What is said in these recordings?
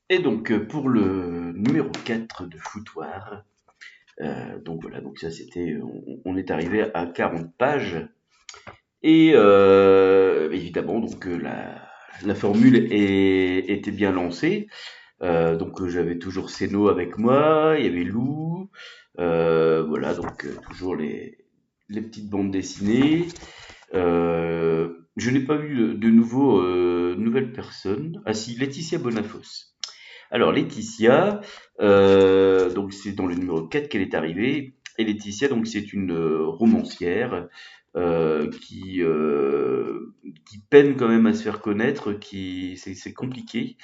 Et donc, pour le numéro 4 de foutoir, donc voilà, donc ça c'était, on est arrivé à 40 pages. Et évidemment, donc la formule était bien lancée. Donc j'avais toujours Seno avec moi, il y avait Lou, voilà, donc toujours les petites bandes dessinées. Je n'ai pas vu de nouveau, nouvelles personnes. Ah si, Laetitia Bonafos. Alors Laetitia, donc c'est dans le numéro 4 qu'elle est arrivée. Et Laetitia, donc c'est une romancière qui peine quand même à se faire connaître, qui c'est compliqué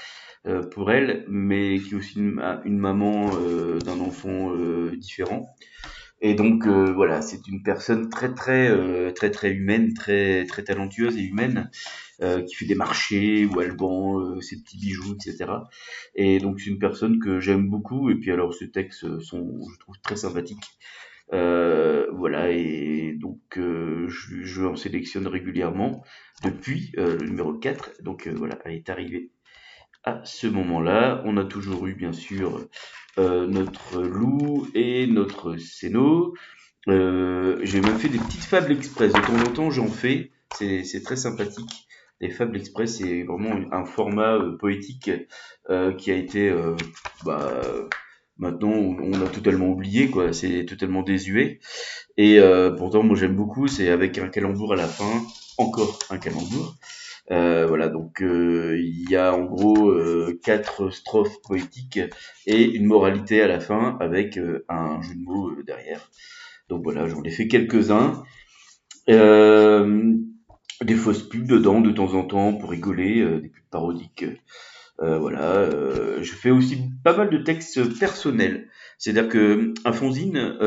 pour elle, mais qui est aussi une maman d'un enfant différent. Et donc voilà, c'est une personne très humaine, très talentueuse et humaine, qui fait des marchés où elle vend ses petits bijoux, etc. Et donc c'est une personne que j'aime beaucoup. Et puis alors ces textes sont, je trouve, très sympathiques. Voilà, et donc je en sélectionne régulièrement depuis le numéro 4. Donc voilà, elle est arrivée à ce moment-là. On a toujours eu bien sûr notre Lou et notre Seno. J'ai même fait des petites fables express. De temps en temps, j'en fais. C'est très sympathique. Les fables express, c'est vraiment un format poétique qui a été, bah, maintenant, on a totalement oublié, quoi. C'est totalement désuet. Et pourtant, moi, j'aime beaucoup. C'est avec un calembour à la fin. Encore un calembour. Voilà, donc il y a en gros quatre strophes poétiques et une moralité à la fin avec un jeu de mots derrière. Donc voilà, j'en ai fait quelques-uns. Euh, des fausses pubs dedans de temps en temps pour rigoler, des pubs parodiques. Voilà, je fais aussi pas mal de textes personnels. C'est-à-dire que un fanzine,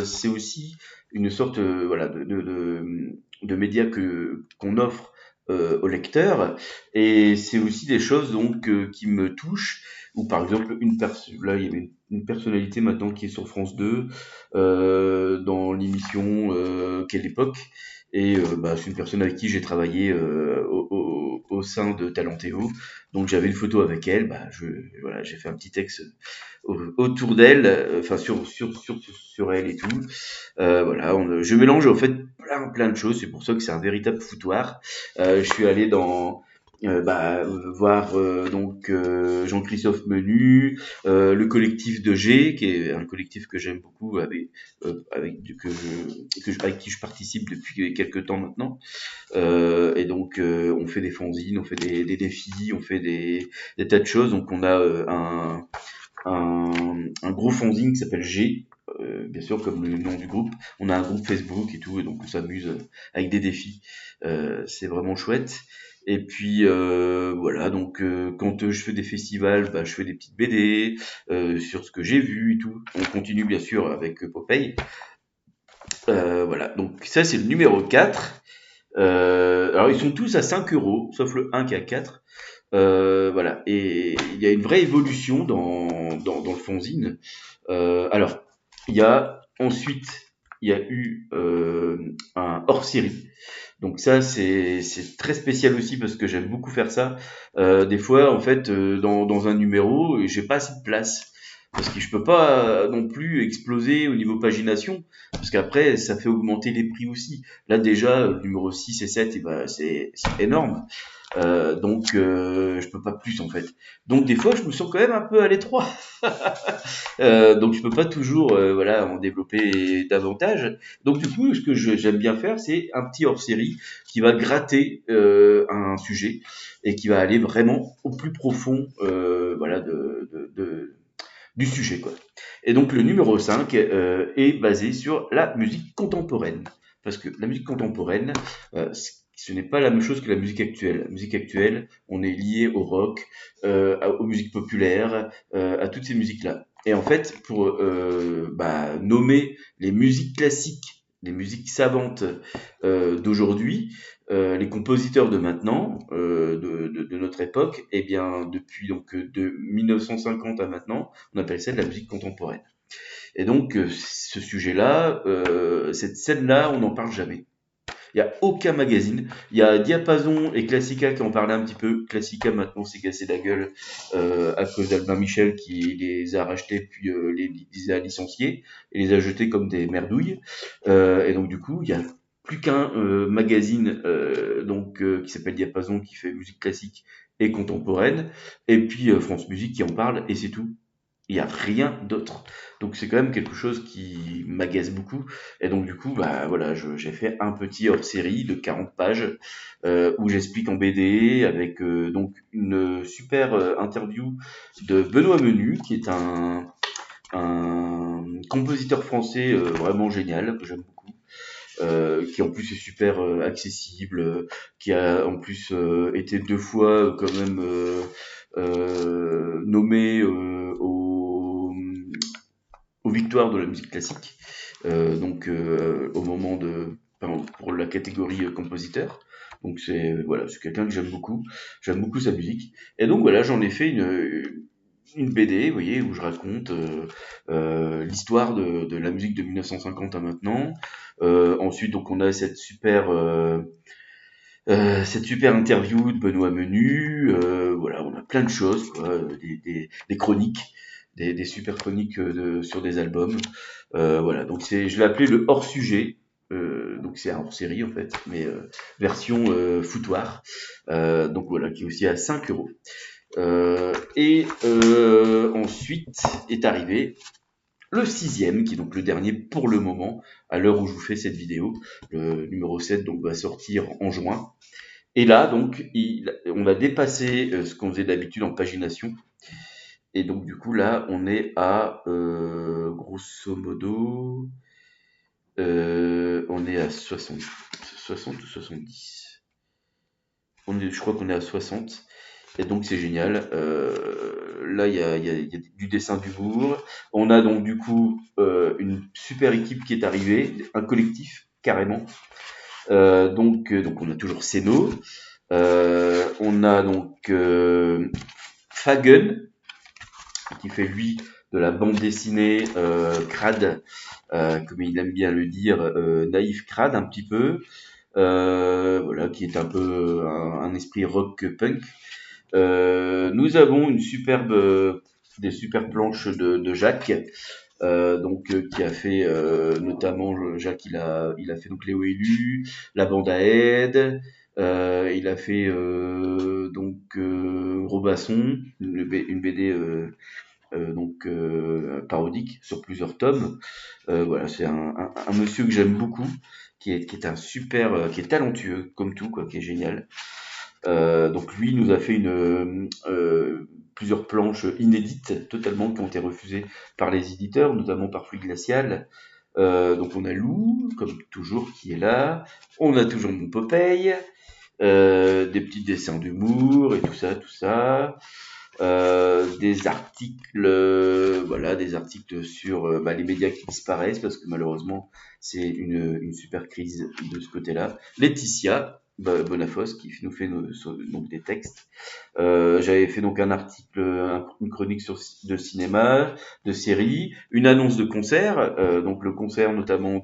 c'est aussi une sorte, voilà, de média que qu'on offre aux lecteurs, et c'est aussi des choses donc qui me touchent. Ou par exemple, là, il y avait une personnalité maintenant qui est sur France 2 dans l'émission Quelle époque. Et bah, c'est une personne avec qui j'ai travaillé au sein de Talentéo. Donc j'avais une photo avec elle, bah voilà, j'ai fait un petit texte autour d'elle, enfin sur elle et tout. Voilà, je mélange en fait plein de choses. C'est pour ça que c'est un véritable foutoir. Je suis allé voir donc Jean-Christophe Menu, le collectif de G, qui est un collectif que j'aime beaucoup, avec qui je participe depuis quelques temps maintenant. Et donc, on fait des fanzines, on fait des défis, on fait des tas de choses. Donc, on a un gros fanzine qui s'appelle G, bien sûr, comme le nom du groupe. On a un groupe Facebook et tout, et donc on s'amuse avec des défis. C'est vraiment chouette. Et puis voilà, donc quand je fais des festivals, bah, je fais des petites BD sur ce que j'ai vu et tout. On continue bien sûr avec Popeye. Voilà, donc ça c'est le numéro 4. Alors ils sont tous à 5 euros, sauf le 1 qui est à 4. Voilà, et il y a une vraie évolution dans le fanzine. Alors, il y a ensuite, il y a eu un hors-série. Donc ça, c'est très spécial aussi parce que j'aime beaucoup faire ça. Des fois, en fait, dans un numéro, j'ai pas assez de place. Parce que je peux pas non plus exploser au niveau pagination, parce qu'après, ça fait augmenter les prix aussi. Là, déjà, le numéro 6 et 7, eh ben, c'est énorme. Donc, je peux pas plus, en fait. Donc, des fois, je me sens quand même un peu à l'étroit. Donc je peux pas toujours voilà en développer davantage. Donc du coup, ce que j'aime bien faire, c'est un petit hors-série qui va gratter un sujet et qui va aller vraiment au plus profond voilà du sujet quoi. Et donc le numéro 5 est basé sur la musique contemporaine, parce que la musique contemporaine ce n'est pas la même chose que la musique actuelle. La musique actuelle, on est lié au rock, aux musiques populaires, à toutes ces musiques-là. Et en fait, pour nommer les musiques classiques, les musiques savantes d'aujourd'hui, les compositeurs de maintenant, de notre époque, eh bien, depuis donc de 1950 à maintenant, on appelle ça de la musique contemporaine. Et donc, ce sujet-là, cette scène-là, on n'en parle jamais. Il y a aucun magazine. Il y a Diapason et Classica qui en parlaient un petit peu. Classica maintenant s'est cassé la gueule à cause d'Albin Michel qui les a rachetés puis les a licenciés et les a jetés comme des merdouilles. Et donc du coup, il y a plus qu'un magazine qui s'appelle Diapason qui fait musique classique et contemporaine, et puis France Musique qui en parle, et c'est tout. Il n'y a rien d'autre. Donc c'est quand même quelque chose qui m'agace beaucoup. Et donc du coup, bah voilà, j'ai fait un petit hors-série de 40 pages où j'explique en BD avec donc une super interview de Benoît Menu, qui est un compositeur français vraiment génial, que j'aime beaucoup. Qui en plus est super accessible, qui a en plus été 2 fois quand même nommé aux victoires de la musique classique, au moment pour la catégorie compositeur. Donc c'est quelqu'un que j'aime beaucoup sa musique. Et donc voilà, j'en ai fait une BD, vous voyez, où je raconte l'histoire de la musique de 1950 à maintenant. Ensuite, donc on a cette super interview de Benoît Menu. Voilà, on a plein de choses, quoi, des chroniques, des super chroniques sur des albums. Voilà, donc je l'ai appelé le hors sujet. Donc c'est un hors série en fait, mais version foutoir. Donc voilà, qui est aussi à 5 €. Ensuite est arrivé le 6e, qui est donc le dernier pour le moment, à l'heure où je vous fais cette vidéo. Le numéro 7 donc, va sortir en juin. Et là, donc, on a dépassé ce qu'on faisait d'habitude en pagination. Et donc, du coup, là, on est à, grosso modo, on est à 60 ou 70. Je crois qu'on est à 60. Et donc c'est génial. Là, il y a du dessin d'humour. On a donc du coup une super équipe qui est arrivée, un collectif carrément. Donc on a toujours Seno. On a donc Fagen qui fait lui de la bande dessinée crade, comme il aime bien le dire, naïf crade un petit peu. Voilà, qui est un peu un esprit rock punk. Nous avons des super planches de Jacques, qui a fait notamment Jacques, il a fait donc Léo Élu, la bande à Aide, il a fait Robasson, une BD parodique sur plusieurs tomes. Voilà, c'est un monsieur que j'aime beaucoup, qui est un super, qui est talentueux comme tout, quoi, qui est génial. Donc lui nous a fait plusieurs planches inédites totalement qui ont été refusées par les éditeurs, notamment par Fluide Glacial. Donc on a Lou, comme toujours, qui est là. On a toujours mon Popeye, des petits dessins d'humour et tout ça. Des articles, des articles sur les médias qui disparaissent parce que malheureusement c'est une super crise de ce côté-là. Laetitia Bonafos qui nous fait donc des textes. J'avais fait donc un article, une chronique de cinéma, de séries, une annonce de concert, donc le concert notamment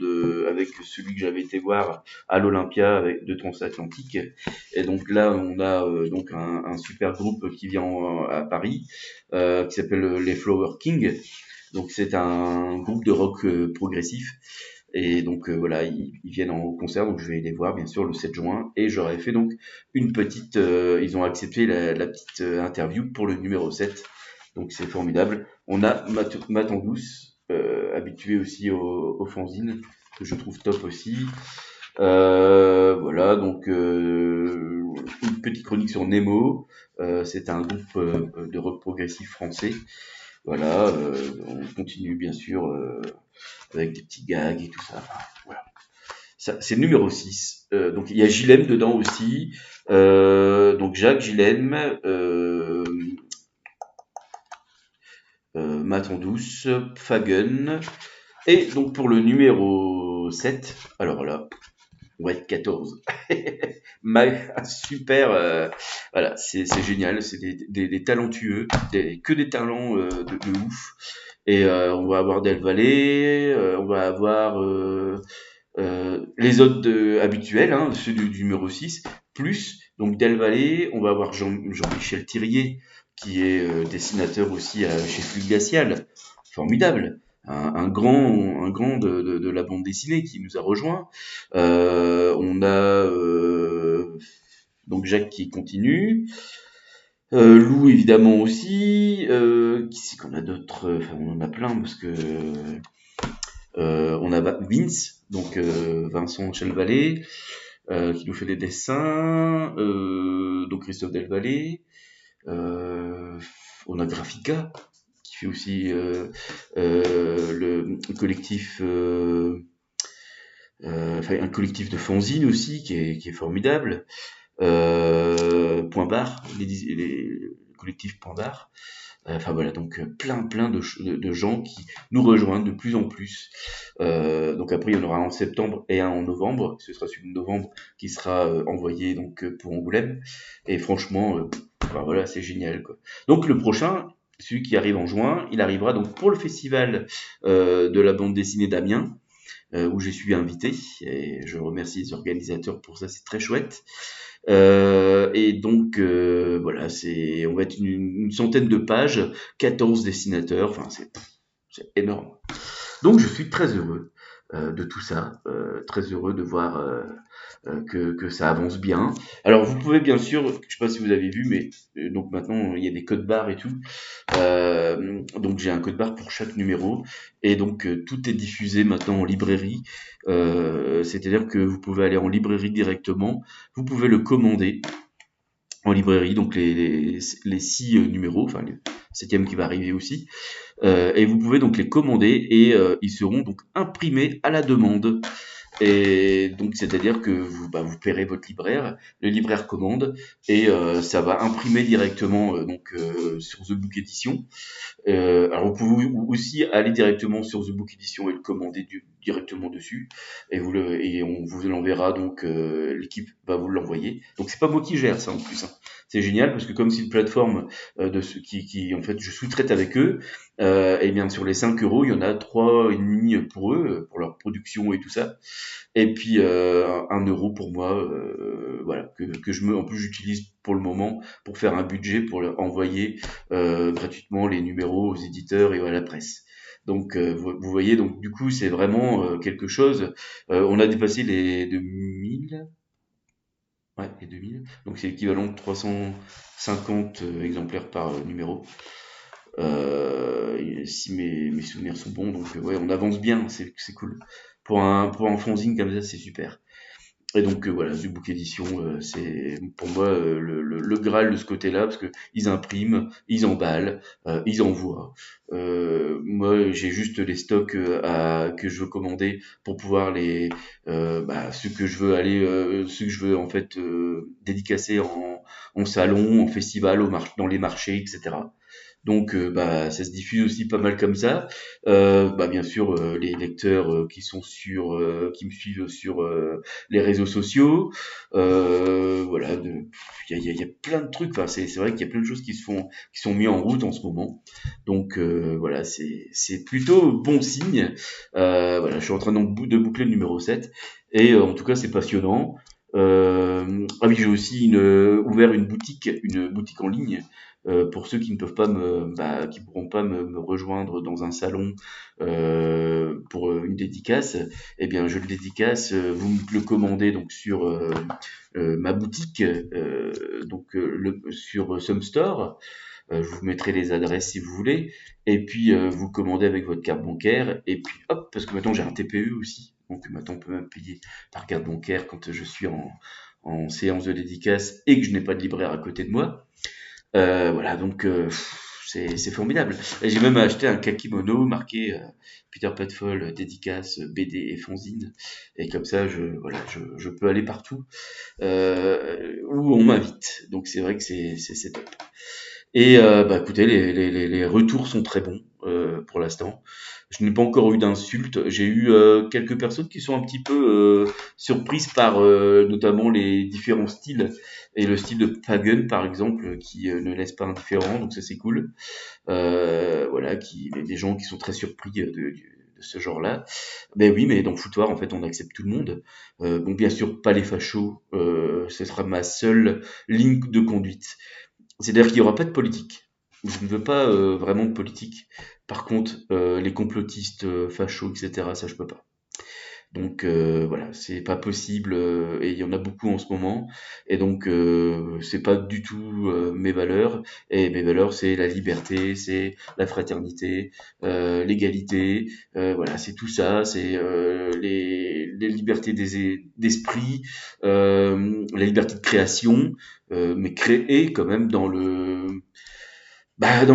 avec celui que j'avais été voir à l'Olympia de Transatlantique. Et donc là, on a donc un super groupe qui vient à Paris, qui s'appelle les Flower Kings. Donc c'est un groupe de rock progressif. Et donc voilà, ils viennent en concert, donc je vais les voir bien sûr le 7 juin. Et j'aurais fait donc une petite, ils ont accepté la petite interview pour le numéro 7. Donc c'est formidable. On a Matt Douce, habitué aussi au fanzine, que je trouve top aussi. Voilà, donc une petite chronique sur Nemo. C'est un groupe de rock progressif français. Voilà, on continue bien sûr avec des petits gags et tout ça. Voilà. Ça, c'est le numéro 6. Donc il y a Gilem dedans aussi. Donc Jacques Gilem, Maton Douce, Fagen. Et donc pour le numéro 7, alors là, ouais, 14. Super, voilà, c'est génial, c'est des talentueux, que des talents de ouf. Et on va avoir Del Valle, on va avoir Les autres habituels, hein, ceux du numéro 6, plus donc Del Valle, on va avoir Jean-Michel Thirier, qui est dessinateur aussi chez Fluide Glacial, formidable, un grand de la bande dessinée qui nous a rejoint. On a donc Jacques qui continue, Lou évidemment aussi, qui c'est qu'on a d'autres, enfin on en a plein parce que on a Vince, donc Vincent Chelvalet, qui nous fait des dessins, donc Christophe Delvalle, euh, on a Graphica, qui fait aussi le collectif, enfin un collectif de fanzine aussi, qui est formidable. Point barre, le collectif Point barre. Enfin voilà, donc plein de gens qui nous rejoignent de plus en plus. Donc après, il y en aura un en septembre et un en novembre. Ce sera celui de novembre qui sera envoyé donc pour Angoulême. Et franchement, enfin, voilà, c'est génial, quoi. Donc le prochain, celui qui arrive en juin, il arrivera donc pour le festival de la bande dessinée d'Amiens, où je suis invité. Et je remercie les organisateurs pour ça, c'est très chouette. Et donc voilà, on va être une centaine de pages, 14 dessinateurs, enfin c'est énorme. Donc je suis très heureux de tout ça, très heureux de voir que ça avance bien. Alors vous pouvez bien sûr, je sais pas si vous avez vu, mais donc maintenant il y a des codes barres et tout. Donc j'ai un code barre pour chaque numéro et donc tout est diffusé maintenant en librairie. C'est-à-dire que vous pouvez aller en librairie directement, vous pouvez le commander en librairie, donc les 6 numéros, enfin le septième qui va arriver aussi. Et vous pouvez donc les commander et ils seront donc imprimés à la demande. Et donc, c'est-à-dire que vous paierez votre libraire, le libraire commande, et ça va imprimer directement sur The Book Edition. Alors, vous pouvez aussi aller directement sur The Book Edition et le commander directement dessus, et on vous l'enverra, donc l'équipe va vous l'envoyer. Donc, c'est pas moi qui gère ça en plus, hein. C'est génial parce que comme c'est une plateforme de ceux qui en fait je sous-traite avec eux, et bien sur les 5 euros, il y en a 3,5 pour eux, pour leur production et tout ça. Et puis 1 euro pour moi, voilà, en plus j'utilise pour le moment pour faire un budget pour envoyer gratuitement les numéros aux éditeurs et à la presse. Donc vous voyez, donc du coup c'est vraiment quelque chose. On a dépassé les 2000, ouais, les 2000. Donc c'est l'équivalent de 350 exemplaires par numéro. Si mes souvenirs sont bons, donc ouais, on avance bien, c'est cool. Pour un fanzine comme ça, c'est super. Et donc voilà, du book édition, c'est pour moi le Graal de ce côté-là, parce que ils impriment, ils emballent, ils envoient. Moi, j'ai juste les stocks que je veux commander pour pouvoir ceux que je veux en fait dédicacer en salon, en festival, dans les marchés, etc. Donc ça se diffuse aussi pas mal comme ça. Bien sûr les lecteurs qui me suivent sur les réseaux sociaux. Voilà, il y a plein de trucs. Enfin, c'est vrai qu'il y a plein de choses qui sont mis en route en ce moment. Donc voilà, c'est plutôt bon signe. Voilà, je suis en train de boucler le numéro 7 et en tout cas c'est passionnant. Ah oui, j'ai aussi ouvert une boutique en ligne pour ceux qui ne peuvent pas qui pourront pas me rejoindre dans un salon pour une dédicace. Eh bien, je le dédicace. Vous me le commandez donc sur ma boutique, sur Sumstore. Je vous mettrai les adresses si vous voulez. Et puis, vous commandez avec votre carte bancaire. Et puis, hop, parce que maintenant j'ai un TPE aussi. Donc maintenant, on peut même payer par carte bancaire quand je suis en séance de dédicace et que je n'ai pas de libraire à côté de moi. Voilà, donc c'est formidable. Et j'ai même acheté un kakimono marqué Peter Petfall, dédicace, BD et fanzine. Et comme ça, je peux aller partout où on m'invite. Donc c'est vrai que c'est top. Et écoutez, les retours sont très bons pour l'instant. Je n'ai pas encore eu d'insultes. J'ai eu quelques personnes qui sont un petit peu surprises par notamment les différents styles et le style de Pagan par exemple qui ne laisse pas indifférent. Donc ça c'est cool. Voilà, des gens qui sont très surpris de ce genre-là. Ben oui, mais dans le foutoir, en fait, on accepte tout le monde. Bon, bien sûr, pas les fachos. Ce sera ma seule ligne de conduite. C'est-à-dire qu'il y aura pas de politique. Je ne veux pas vraiment de politique. Par contre, les complotistes, fachos, etc., ça je peux pas. Donc voilà, c'est pas possible et il y en a beaucoup en ce moment. Et donc c'est pas du tout mes valeurs. Et mes valeurs, c'est la liberté, c'est la fraternité, l'égalité. Voilà, c'est tout ça. C'est les libertés d'esprit, la liberté de création, mais créer quand même dans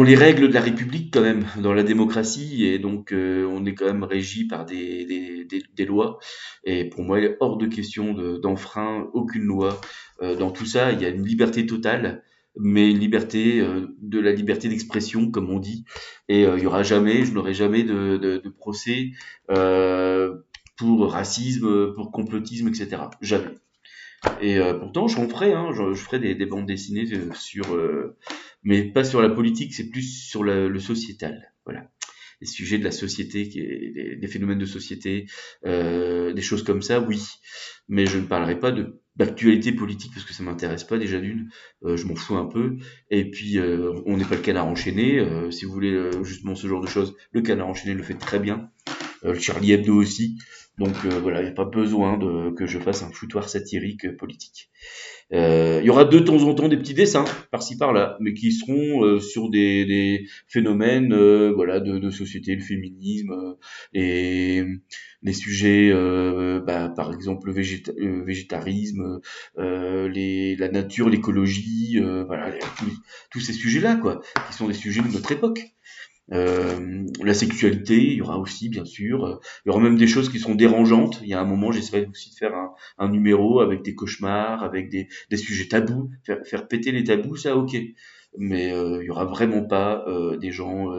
les règles de la République quand même, dans la démocratie, et donc on est quand même régi par des lois. Et pour moi, il est hors de question d'enfreindre aucune loi. Dans tout ça, il y a une liberté totale, mais une liberté de la liberté d'expression, comme on dit. Et il y aura jamais, je n'aurai jamais de procès euh, pour racisme, pour complotisme, etc. Jamais. Et pourtant, j'en ferai, hein, je ferai des bandes dessinées sur, mais pas sur la politique, c'est plus sur le sociétal. Voilà, les sujets de la société, les phénomènes de société, des choses comme ça, oui. Mais je ne parlerai pas d'actualité politique parce que ça m'intéresse pas déjà d'une. Je m'en fous un peu. Et puis, on n'est pas le Canard enchaîné. Si vous voulez justement ce genre de choses, le Canard enchaîné le fait très bien. Le Charlie Hebdo aussi. Donc voilà, il n'y a pas besoin que je fasse un foutoir satirique politique. Il y aura de temps en temps des petits dessins par-ci par-là, mais qui seront sur des phénomènes voilà de société, le féminisme et les sujets, par exemple le végétarisme, la nature, l'écologie, voilà tous ces sujets-là quoi, qui sont des sujets de notre époque. La sexualité, il y aura aussi bien sûr. Il y aura même des choses qui seront dérangeantes. Il y a un moment, j'essaierai aussi de faire un numéro avec des cauchemars, avec des sujets tabous, faire péter les tabous, ça ok. Mais il y aura vraiment pas des gens,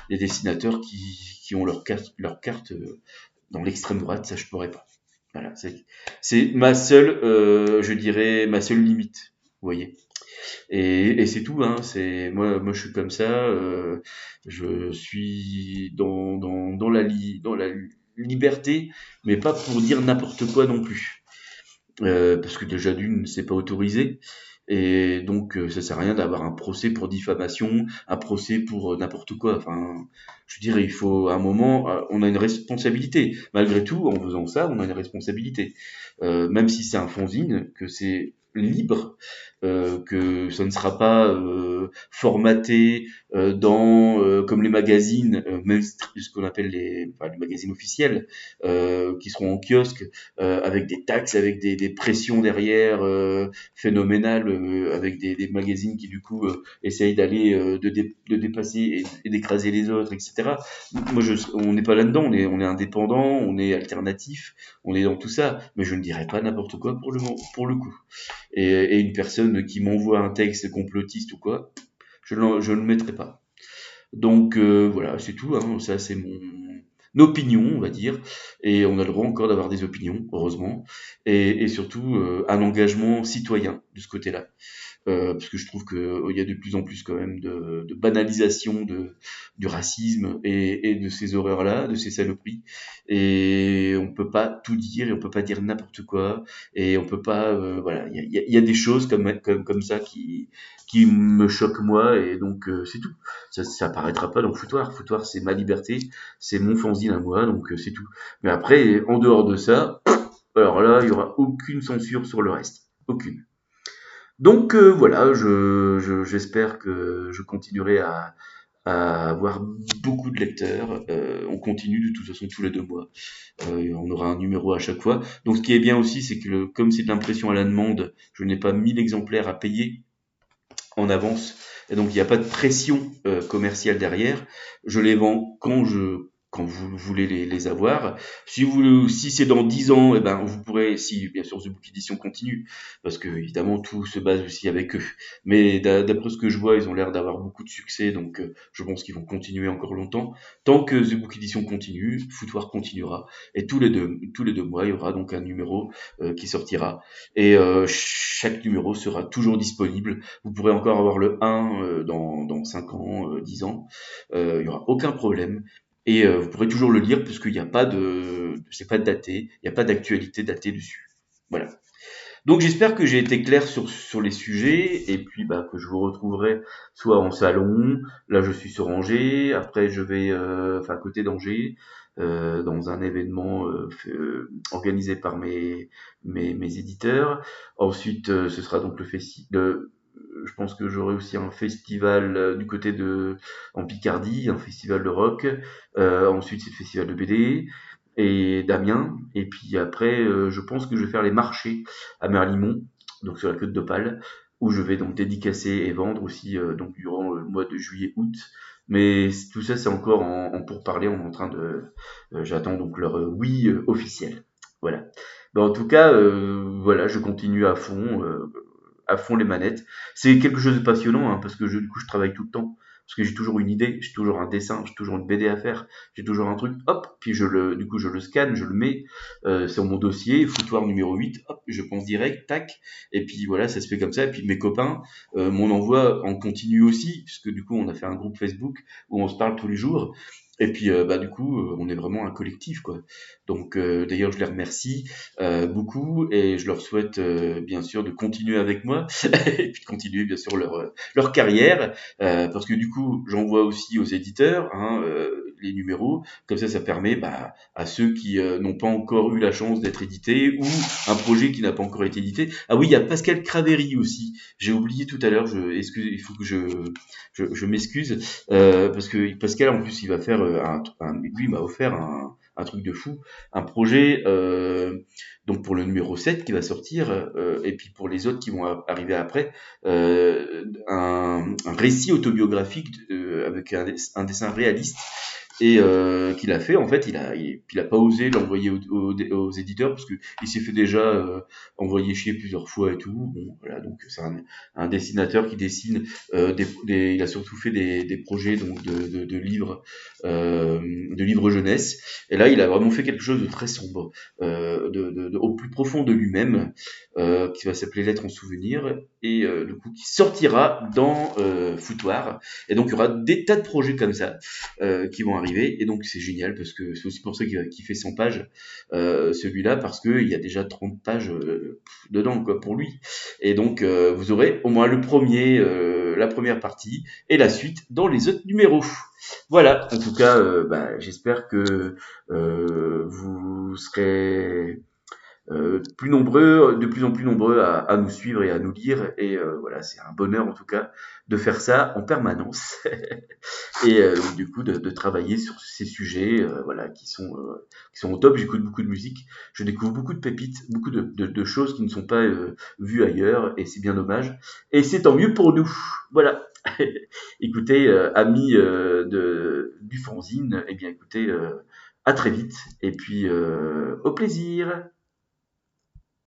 des dessinateurs qui ont leur carte dans l'extrême droite, ça je pourrais pas. Voilà, c'est ma seule, je dirais, ma seule limite. Vous voyez. Et c'est tout, hein. C'est moi, je suis comme ça. Je suis dans la liberté, mais pas pour dire n'importe quoi non plus. Parce que déjà d'une, c'est pas autorisé. Et donc, ça sert à rien d'avoir un procès pour diffamation, un procès pour n'importe quoi. Enfin, je dirais, il faut à un moment, on a une responsabilité. Malgré tout, en faisant ça, on a une responsabilité. Même si c'est un fanzine, que c'est libre, que ça ne sera pas formaté comme les magazines, même ce qu'on appelle les magazines officiels, qui seront en kiosque, avec des taxes, avec des pressions derrière phénoménales, avec des magazines qui du coup essayent d'aller de dépasser et d'écraser les autres, etc. Moi, on n'est pas là-dedans, on est indépendant, on est alternatif, on est dans tout ça, mais je ne dirais pas n'importe quoi pour le coup. Et une personne qui m'envoie un texte complotiste ou quoi, je ne le mettrai pas. Donc voilà, c'est tout, hein. Ça c'est mon opinion, on va dire, et on a le droit encore d'avoir des opinions, heureusement, et surtout un engagement citoyen de ce côté-là. Parce que je trouve qu'il y a de plus en plus quand même de banalisation du racisme et de ces horreurs-là, de ces saloperies. Et on peut pas tout dire et on peut pas dire n'importe quoi. Et on peut pas, voilà, il y a des choses comme ça qui me choquent moi et donc c'est tout. Ça apparaîtra pas dans le foutoir. Foutoir, c'est ma liberté, c'est mon fanzine à moi, donc c'est tout. Mais après, en dehors de ça, alors là, il y aura aucune censure sur le reste. Aucune. Donc voilà, j'espère que je continuerai à avoir beaucoup de lecteurs. On continue de toute façon tous les 2 mois. On aura un numéro à chaque fois. Donc ce qui est bien aussi, c'est que comme c'est de l'impression à la demande, je n'ai pas 1000 exemplaires à payer en avance. Et donc il n'y a pas de pression commerciale derrière. Je les vends quand vous voulez les avoir. Si c'est dans 10 ans, eh ben, vous pourrez, si, bien sûr, The Book Edition continue, parce que, évidemment, tout se base aussi avec eux. Mais d'après ce que je vois, ils ont l'air d'avoir beaucoup de succès, donc, je pense qu'ils vont continuer encore longtemps. Tant que The Book Edition continue, Foutoir continuera. Et tous les 2 mois, il y aura donc un numéro, qui sortira. Et, chaque numéro sera toujours disponible. Vous pourrez encore avoir le 1 dans 5 ans, 10 ans. Il y aura aucun problème. et vous pourrez toujours le lire puisqu'il n'y a pas de c'est pas daté, il n'y a pas d'actualité datée dessus. Voilà. Donc j'espère que j'ai été clair sur les sujets et puis bah, que je vous retrouverai soit en salon, là je suis sur Angers, après je vais enfin à côté d'Angers, dans un événement organisé par mes éditeurs. Ensuite ce sera donc je pense que j'aurai aussi un festival du côté de en Picardie, un festival de rock. Ensuite c'est le festival de BD et d'Amiens. Et puis après, je pense que je vais faire les marchés à Merlimont, donc sur la côte d'Opale, où je vais donc dédicacer et vendre aussi donc durant le mois de juillet-août. Mais tout ça, c'est encore en pourparlers. On est en train de, j'attends donc leur oui officiel. Voilà. Ben, en tout cas, voilà, je continue à fond les manettes. C'est quelque chose de passionnant, hein, parce que du coup, je travaille tout le temps. Parce que j'ai toujours une idée, j'ai toujours un dessin, j'ai toujours une BD à faire, j'ai toujours un truc, hop, puis du coup, je le scanne, je le mets sur mon dossier, foutoir numéro 8, hop, je pense direct, tac, et puis voilà, ça se fait comme ça. Et puis mes copains m'en envoient en continu aussi, puisque du coup, on a fait un groupe Facebook où on se parle tous les jours. Et puis, bah, du coup, on est vraiment un collectif, quoi. Donc, d'ailleurs, je les remercie beaucoup et je leur souhaite, bien sûr, de continuer avec moi et puis de continuer, bien sûr, leur carrière parce que du coup, j'envoie aussi aux éditeurs hein, les numéros. Comme ça permet bah, à ceux qui n'ont pas encore eu la chance d'être édités ou un projet qui n'a pas encore été édité. Ah oui, il y a Pascal Cravéry aussi. J'ai oublié tout à l'heure. Il faut que je m'excuse parce que Pascal, en plus, il va faire lui, il m'a offert un truc de fou, un projet donc pour le numéro 7 qui va sortir et puis pour les autres qui vont arriver après un récit autobiographique avec un dessin réaliste et qu'il a fait en fait il a pas osé l'envoyer aux éditeurs parce que il s'est fait déjà envoyer chier plusieurs fois et tout bon voilà donc c'est un dessinateur qui dessine il a surtout fait des projets donc de livres jeunesse et là il a vraiment fait quelque chose de très sombre au plus profond de lui-même qui va s'appeler Lettres en souvenir et du coup qui sortira dans Foutoir et donc il y aura des tas de projets comme ça qui vont arriver et donc c'est génial parce que c'est aussi pour ça qu'il fait 100 pages celui-là parce qu'il y a déjà 30 pages dedans quoi pour lui et donc vous aurez au moins la première partie et la suite dans les autres numéros. Voilà, en tout cas bah, j'espère que vous serez plus nombreux, de plus en plus nombreux à nous suivre et à nous lire. Et voilà, c'est un bonheur en tout cas de faire ça en permanence et du coup de travailler sur ces sujets, voilà, qui sont au top. J'écoute beaucoup de musique, je découvre beaucoup de pépites, beaucoup de choses qui ne sont pas vues ailleurs, et c'est bien dommage. Et c'est tant mieux pour nous. Voilà. Écoutez, amis du fanzine, eh bien écoutez, à très vite, et puis au plaisir.